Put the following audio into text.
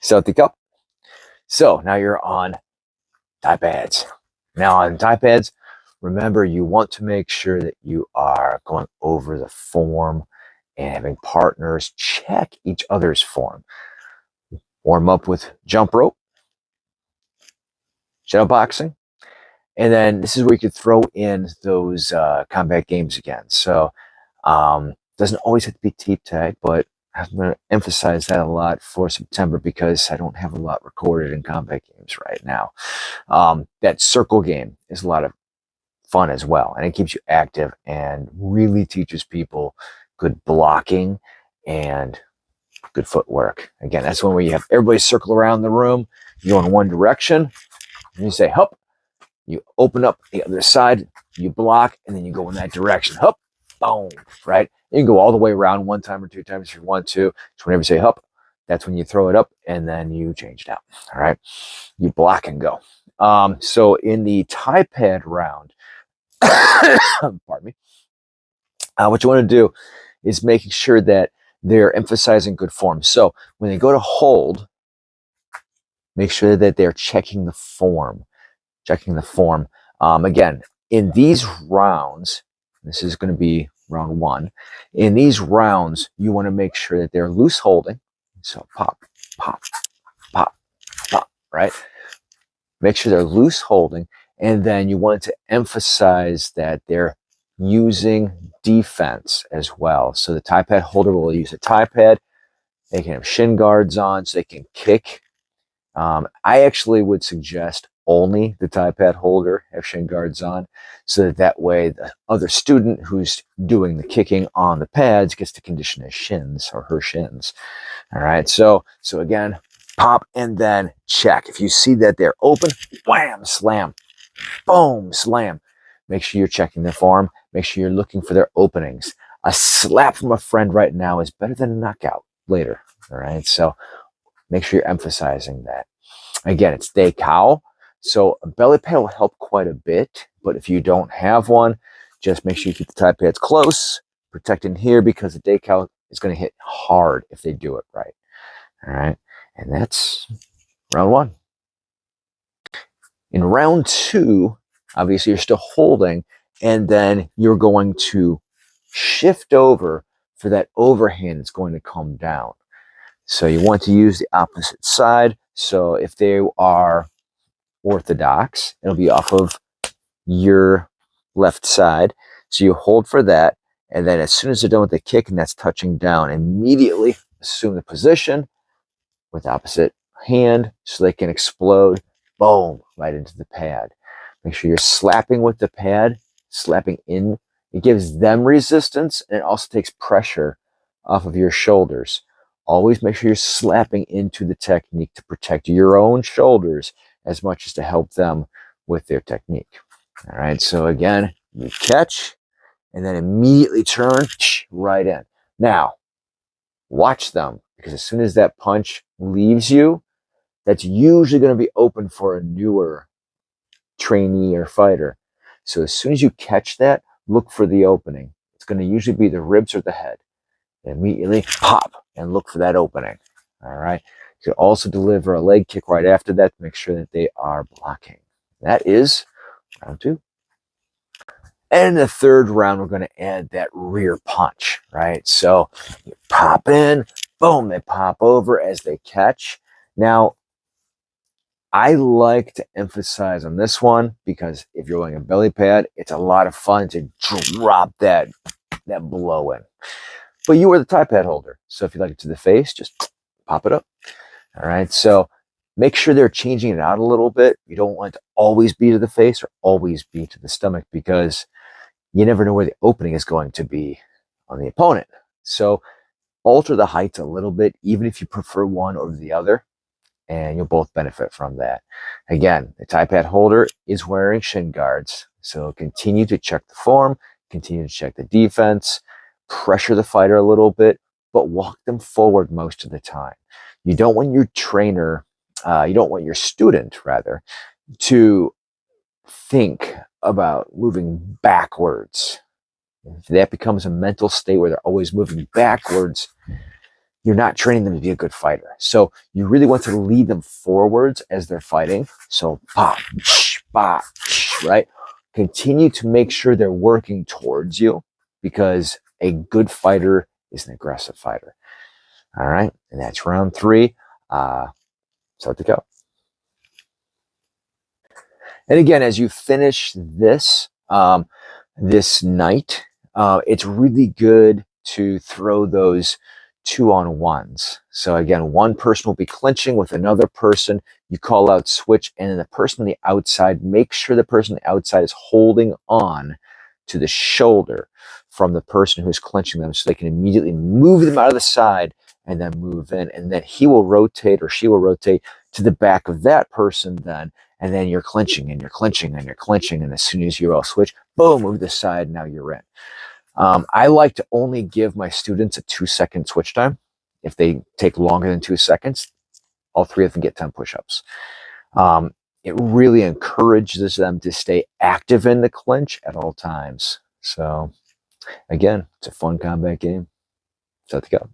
Celtic Cup. So now you're on Thai pads. Now on Thai pads, remember you want to make sure that you are going over the form and having partners check each other's form. Warm up with jump rope, shadow boxing, and then this is where you could throw in those combat games again. So doesn't always have to be teep tag, but I'm going to emphasize that a lot for September because I don't have a lot recorded in combat games right now. That circle game is a lot of fun as well, and it keeps you active and really teaches people good blocking and good footwork. Again, that's one where you have everybody circle around the room, you go in one direction, and you say, hup, you open up the other side, you block, and then you go in that direction. Hup, boom, right? You can go all the way around one time or two times if you want to. So whenever you say hup, that's when you throw it up and then you change it out. All right. You block and go. So in the Thai pad round, pardon me, what you want to do is making sure that they're emphasizing good form. So when they go to hold, make sure that they're checking the form. Again, in these rounds, this is going to be round one. In these rounds, you want to make sure that they're loose holding. So pop, pop, pop, pop, right? Make sure they're loose holding. And then you want to emphasize that they're using defense as well. So the Thai pad holder will use a Thai pad. They can have shin guards on so they can kick. I actually would suggest only the Thai pad holder have shin guards on so that way the other student who's doing the kicking on the pads gets to condition his shins or her shins. All right. So again, pop and then check. If you see that they're open, wham, slam, boom, slam. Make sure you're checking their form. Make sure you're looking for their openings. A slap from a friend right now is better than a knockout later. All right. So make sure you're emphasizing that. Again, it's day cow. So a belly pad will help quite a bit, but if you don't have one, just make sure you keep the Thai pads close, protecting here because the day cow is going to hit hard if they do it right. All right. And that's round one. In round two, obviously you're still holding, and then you're going to shift over for that overhand that's going to come down. So you want to use the opposite side. So if they are orthodox, it'll be off of your left side. So you hold for that. And then as soon as they're done with the kick and that's touching down, immediately assume the position with opposite hand so they can explode, boom, right into the pad. Make sure you're slapping with the pad, slapping in. It gives them resistance and it also takes pressure off of your shoulders. Always make sure you're slapping into the technique to protect your own shoulders as much as to help them with their technique. All right, so again, you catch and then immediately turn right in. Now, watch them because as soon as that punch leaves you, that's usually going to be open for a newer trainee or fighter. So as soon as you catch that, look for the opening. It's going to usually be the ribs or the head. Immediately pop and look for that opening. All right. You can also deliver a leg kick right after that to make sure that they are blocking. That is round two. And in the third round, we're going to add that rear punch, right? So you pop in, boom, they pop over as they catch. Now, I like to emphasize on this one because if you're wearing a belly pad, it's a lot of fun to drop that blow in. But you are the Thai pad holder. So if you like it to the face, just pop it up. All right. So make sure they're changing it out a little bit. You don't want it to always be to the face or always be to the stomach because you never know where the opening is going to be on the opponent. So alter the heights a little bit, even if you prefer one over the other, and you'll both benefit from that. Again, the Thai pad holder is wearing shin guards. So continue to check the form, continue to check the defense, pressure the fighter a little bit, but walk them forward most of the time. You don't want your trainer, you don't want your student, rather, to think about moving backwards. If that becomes a mental state where they're always moving backwards, you're not training them to be a good fighter. So you really want to lead them forwards as they're fighting. So pop, pop, right? Continue to make sure they're working towards you, because a good fighter is an aggressive fighter. All right. And that's round 3. Start to go. And again, as you finish this, this night, it's really good to throw those 2-on-1s. So again, one person will be clinching with another person. You call out switch, and then the person on the outside, make sure the person on the outside is holding on to the shoulder from the person who's clinching them, so they can immediately move them out of the side and then move in. And then he will rotate, or she will rotate to the back of that person then. And then you're clinching and you're clinching and you're clinching. And as soon as you all switch, boom, move to the side. Now you're in. I like to only give my students a 2-second switch time. If they take longer than 2 seconds, all 3 of them get 10 push-ups. It really encourages them to stay active in the clinch at all times. So again, it's a fun combat game. So let's go.